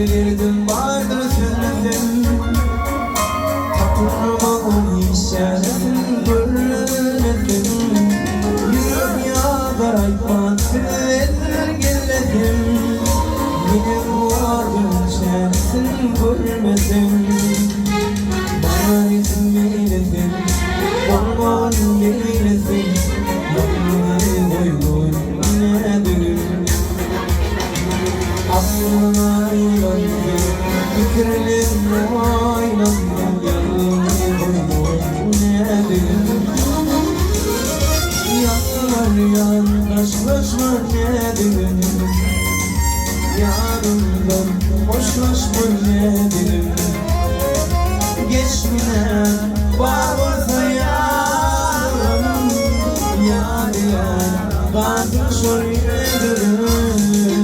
derdim vardır söyledim. Kapırma o işaretin görmedim. Yürüm yağlar aypattı eller geledim. Benim vardır işaretin görmedim. Bana izin eyledim, orman eyledim. Aslına inandım, fikirlerine inandım. Yanılmıyorum nedir? Yanlar yandaşlaşma nedir? Yanımdan hoşlaşma nedir? Geçmine bağırsa yarım. Yar yar, kardeş ol nedir?